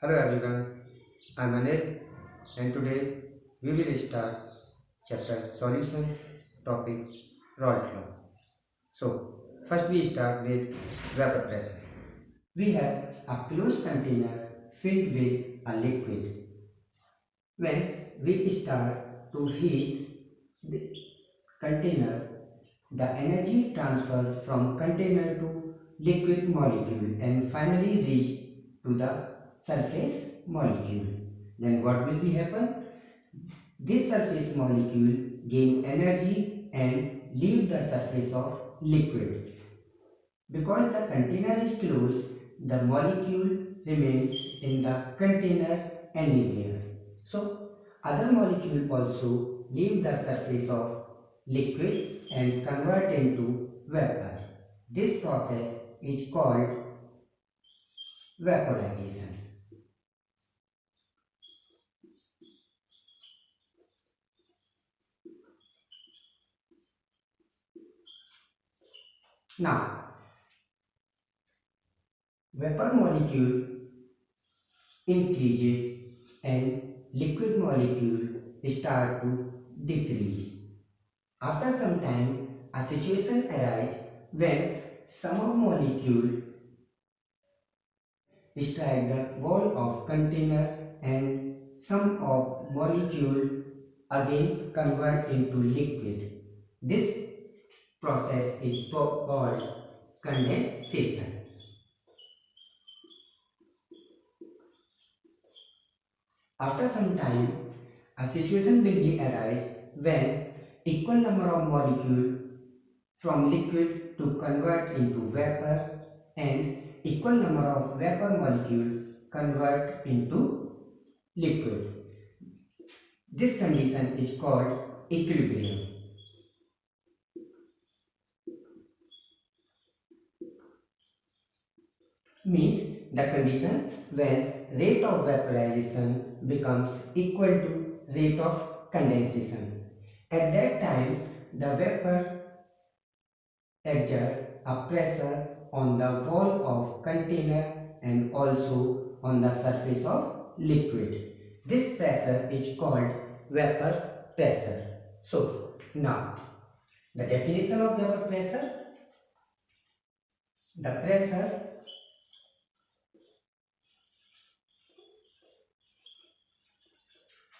Hello everyone, I'm Anil and today we will start chapter solution topic Raoult law. So first we start with vapor pressure. We have a closed container filled with a liquid. When we start to heat the container, the energy transfer from container to liquid molecule and finally reach to the surface molecule. Then what will be happen? This surface molecule gain energy and leave the surface of liquid. Because the container is closed, the molecule remains in the container anywhere. So, other molecule also leave the surface of liquid and convert into vapor. This process is called vaporization. Now, vapor molecule increases and liquid molecule start to decrease. After some time, a situation arises when some of molecule strike the wall of container and some of molecule again convert into liquid. This process is called condensation. After some time, a situation will be arise when equal number of molecules from liquid to convert into vapor and equal number of vapor molecules convert into liquid. This condition is called equilibrium. Means the condition when rate of vaporization becomes equal to rate of condensation. At that time, the vapor exert a pressure on the wall of container and also on the surface of liquid. This pressure is called vapor pressure. So, now the definition of vapor pressure: the pressure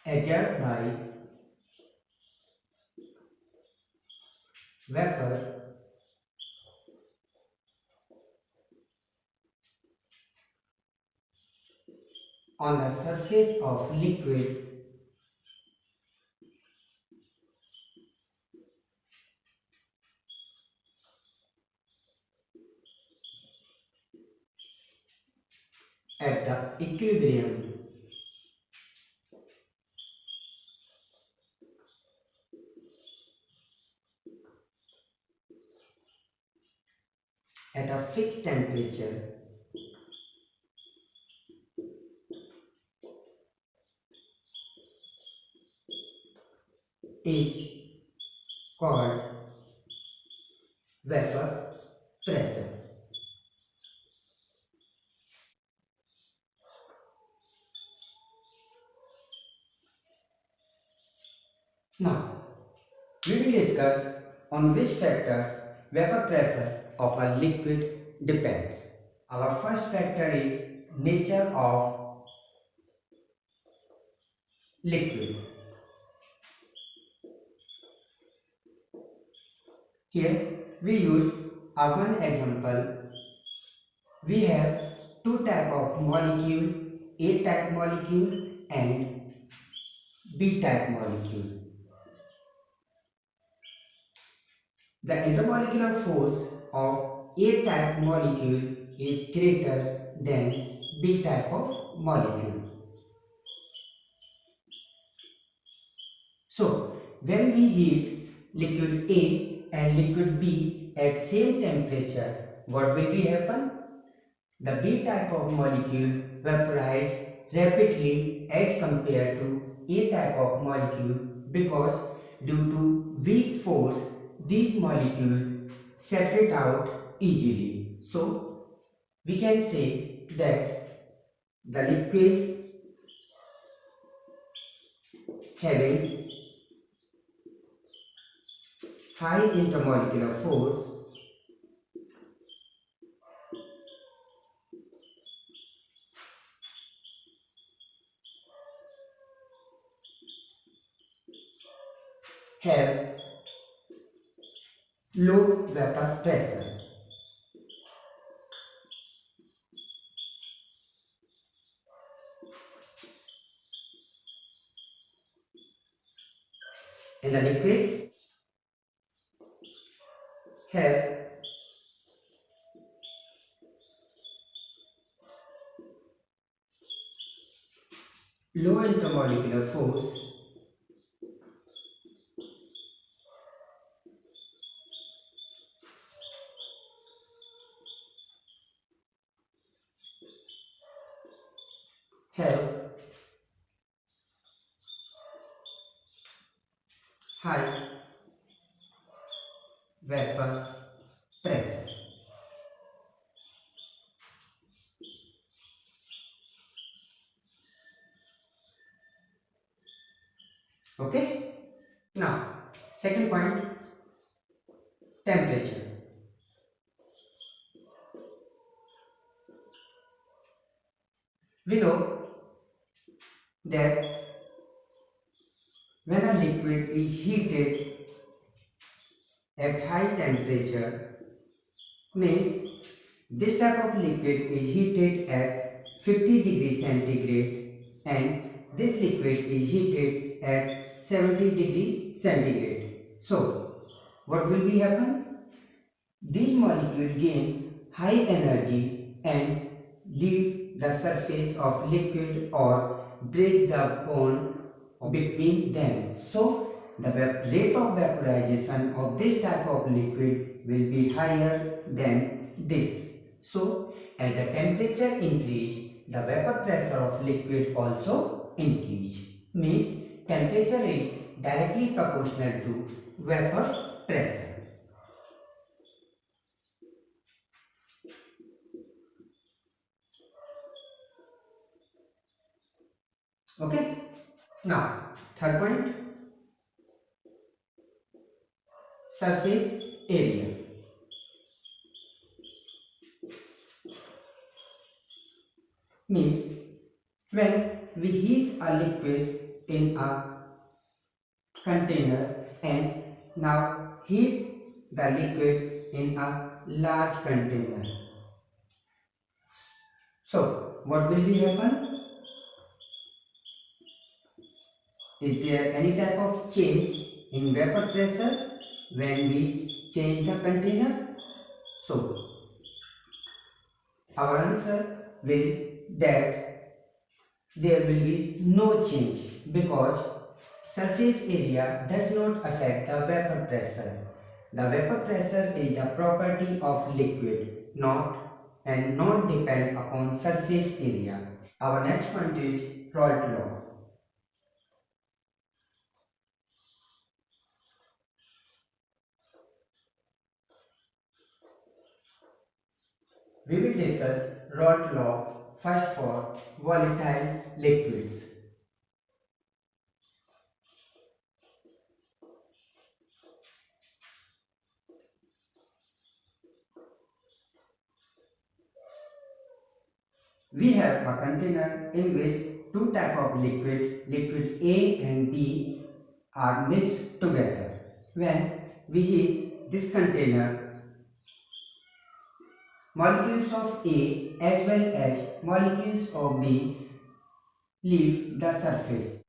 exerted by vapor on the surface of liquid at the equilibrium at a fixed temperature is called vapor pressure. Now, we will discuss on which factors vapor pressure of a liquid depends. Our first factor is nature of liquid. Here we use one example. We have two type of molecule, A type molecule and B type molecule. The intermolecular force of A type molecule is greater than B type of molecule. So, when we heat liquid A and liquid B at same temperature, what will be happen? The B type of molecule vaporize rapidly as compared to A type of molecule because due to weak force these molecules separate out easily. So we can say that The liquid having high intermolecular force have low vapor pressure. And the liquid have low intermolecular force have high vapor pressure. Okay. Now, second point, temperature. We know that when a liquid is heated at high temperature, means this type of liquid is heated at 50 degrees centigrade and this liquid is heated at 70 degree centigrade. So, what will be happen? These molecules gain high energy and leave the surface of liquid or break the bond between them. So, the rate of vaporization of this type of liquid will be higher than this. So, as the temperature increase, the vapor pressure of liquid also increase. Means temperature is directly proportional to vapor pressure. Okay. Now, third point, surface area. Means when we heat a liquid in a container and now heat the liquid in a large container. So, what will be happen? Is there any type of change in vapor pressure when we change the container? So, our answer will that there will be no change because surface area does not affect the vapor pressure. The vapor pressure is the property of liquid, not depend upon surface area. Our next point is Raoult law. We will discuss Raoult law first for volatile liquids. We have a container in which two types of liquid A and B are mixed together. When we heat this container, molecules of A as well as molecules of B leave the surface.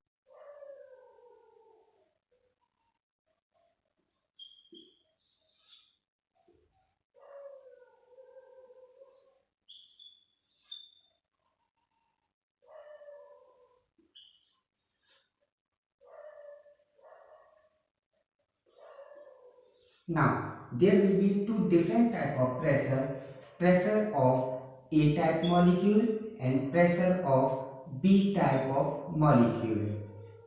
Now, there will be two different type of pressure of A type molecule and pressure of B type of molecule.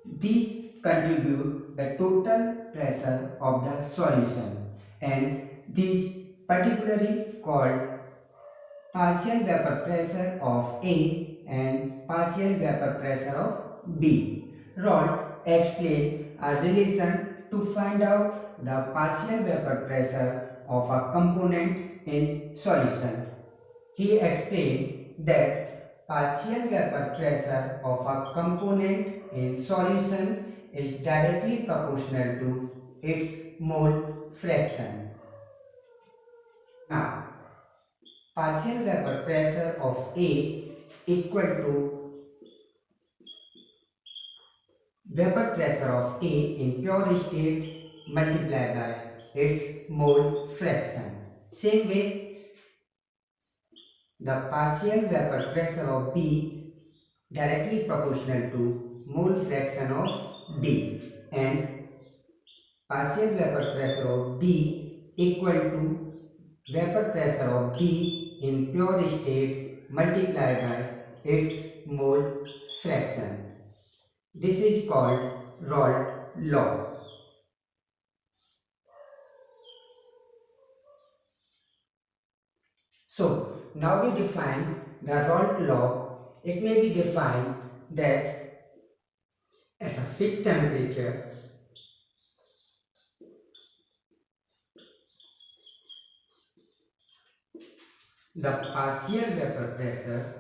These contribute the total pressure of the solution and these particularly called partial vapor pressure of A and partial vapor pressure of B. Raoult explained a relation to find out the partial vapor pressure of a component in solution. He explained that partial vapor pressure of a component in solution is directly proportional to its mole fraction. Now, partial vapor pressure of A equal to vapor pressure of A in pure state multiplied by its mole fraction. Same way, the partial vapor pressure of B directly proportional to mole fraction of D, and partial vapor pressure of B equal to vapor pressure of B in pure state multiplied by its mole fraction. This is called Raoult law. So now we define the Raoult law. It may be defined that at a fixed temperature, the partial vapor pressure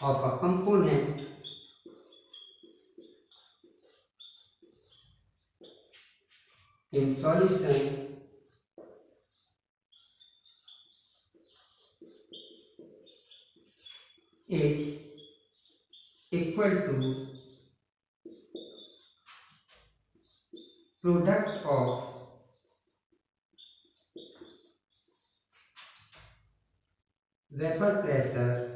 of a component in solution is equal to product of vapor pressure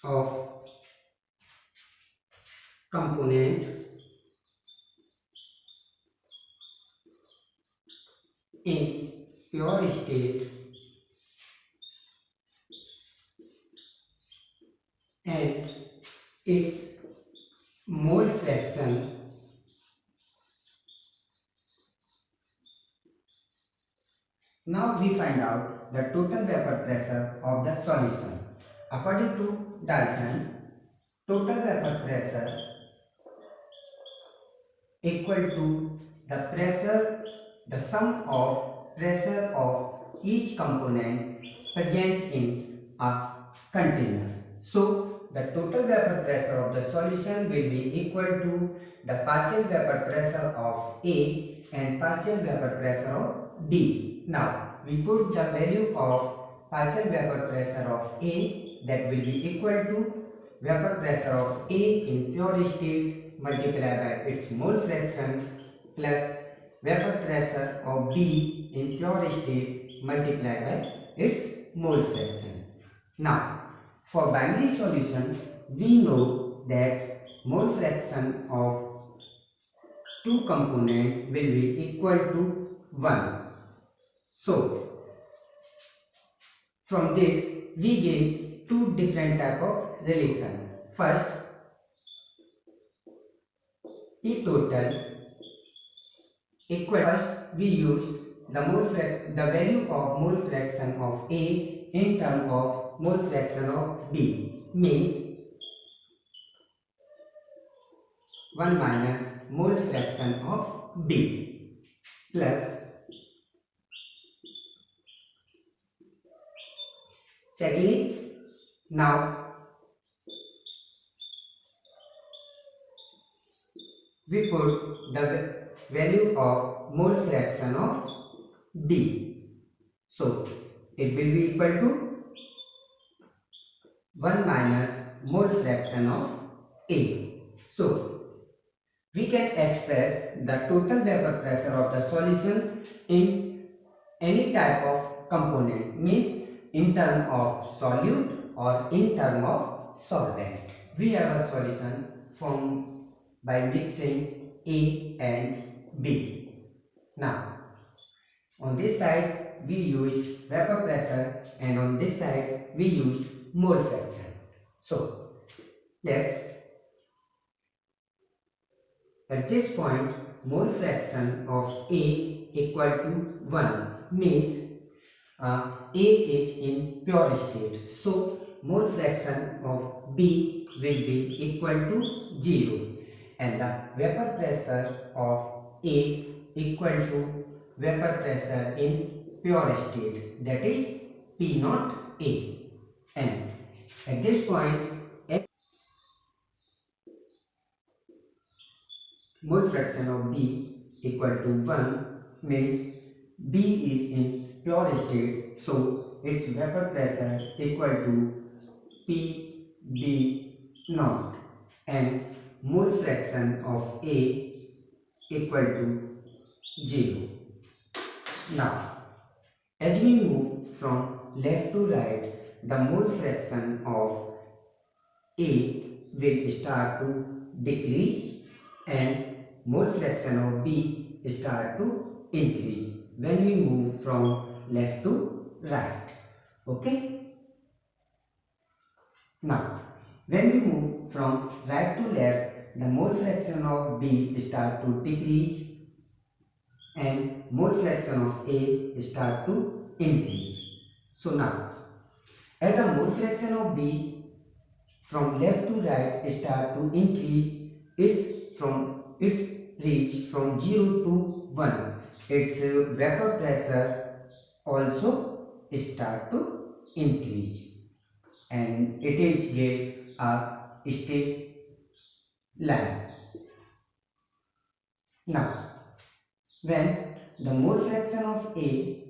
of component in pure state and its mole fraction Now we find out the total vapor pressure of the solution. According to Dalton, total vapor pressure equal to the sum of pressure of each component present in a container. So the total vapor pressure of the solution will be equal to the partial vapor pressure of A and partial vapor pressure of B. Now we put the value of partial vapor pressure of A, that will be equal to vapor pressure of A in pure state multiplied by its mole fraction plus vapor pressure of B in pure state multiplied by its mole fraction. Now for binary solution, we know that mole fraction of two components will be equal to 1. So from this we get two different type of relation. First, P total equal. First we use the value of mole fraction of A in term of mole fraction of B, means 1 minus mole fraction of B plus secondly, now we put the value of mole fraction of B. So it will be equal to 1 minus mole fraction of A. So we can express the total vapor pressure of the solution in any type of component, means in term of solute or in term of solvent. We have a solution formed by mixing A and B. Now on this side we used vapor pressure and on this side we used mole fraction. So let's, at this point mole fraction of A equal to 1 means A is in pure state. So mole fraction of B will be equal to 0 and the vapor pressure of A equal to vapor pressure in pure state, that is P naught A. And at this point mole fraction of B equal to 1 means B is in pure state, so its vapor pressure equal to PB naught and mole fraction of A equal to 0. Now, as we move from left to right, the mole fraction of A will start to decrease and mole fraction of B start to increase when we move from left to right. Okay. Now, when we move from right to left, the mole fraction of B start to decrease and mole fraction of A start to increase. So now, as the mole fraction of B from left to right start to increase, its reach from 0 to 1, its vapor pressure also start to increase and it is gives a straight line. Now, when the mole fraction of A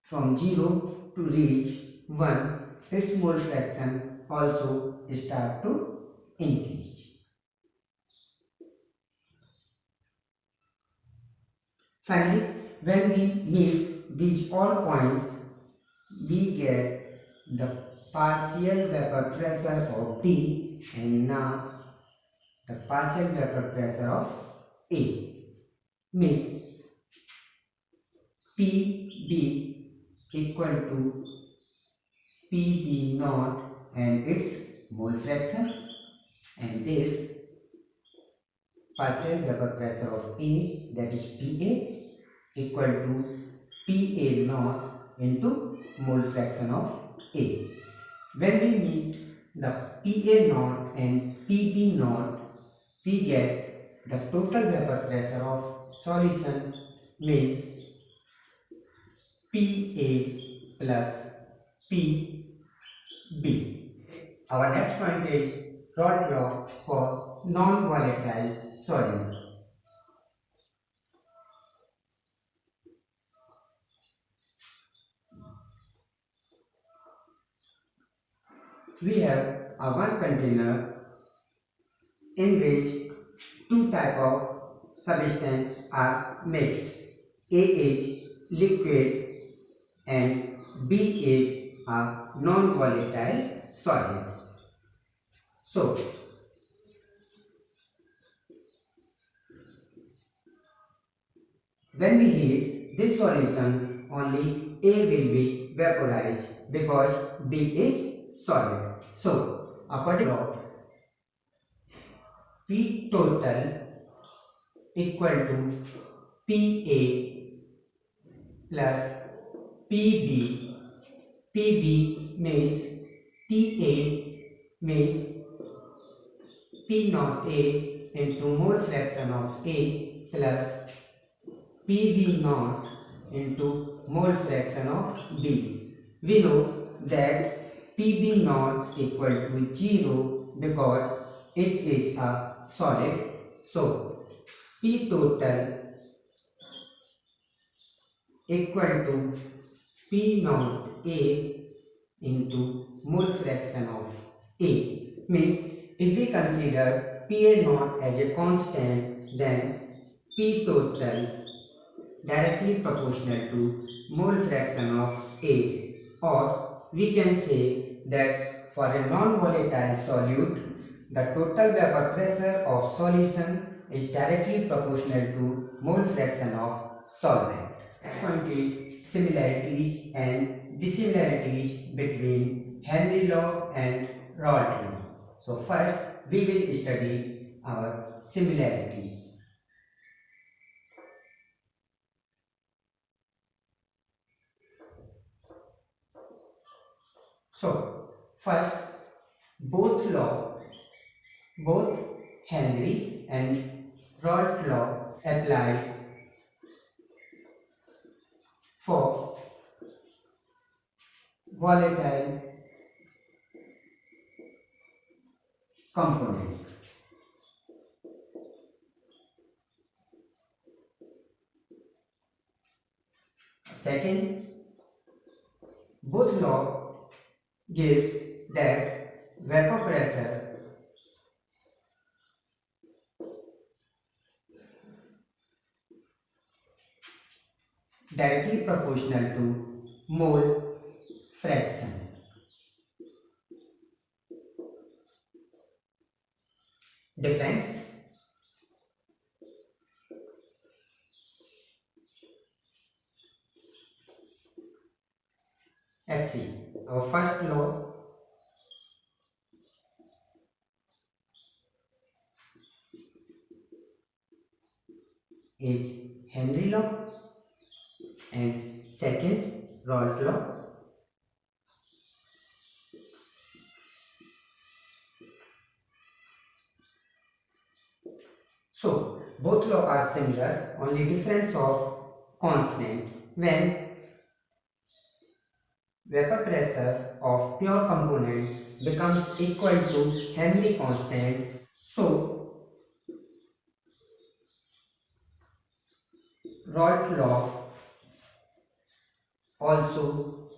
from 0 to reach 1, its mole fraction also start to increase. Finally, when we meet these all points, we get the partial vapor pressure of B and now the partial vapor pressure of A. Means PB equal to PB naught and its mole fraction, and this partial vapor pressure of A, that is PA, equal to PA naught into mole fraction of A. When we meet the PA naught and PB naught, we get the total vapor pressure of solution means PA plus PB. Our next point is Raoult law for non-volatile solute. We have a one container in which two type of substance are mixed. A is liquid and B is a non-volatile solid. So, when we heat this solution, only A will be vaporized because B is solid. So, according to P total equal to PA plus PB. PB means PA means P naught A into mole fraction of A plus PB naught into mole fraction of B. We know that PB naught equal to 0 because it is a solid. So, P total equal to P naught A into mole fraction of A. Means if we consider PA naught as a constant, then P total directly proportional to mole fraction of A, or we can say that for a non-volatile solute, the total vapor pressure of solution is directly proportional to mole fraction of solvent. Next point is similarities and dissimilarities between Henry law and Raoult law. So first we will study our similarities. So first, both Henry and Raoult law apply for volatile component. Second, both law gives that vapor pressure directly proportional to mole fraction. Difference: HC. Our first law is Henry law and second Raoult law. So both laws are similar, only difference of constant. When vapor pressure of pure component becomes equal to Henry constant, so Raoult law also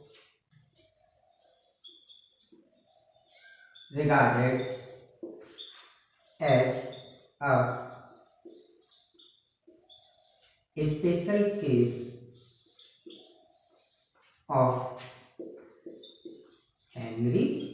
regarded as a special case of Henry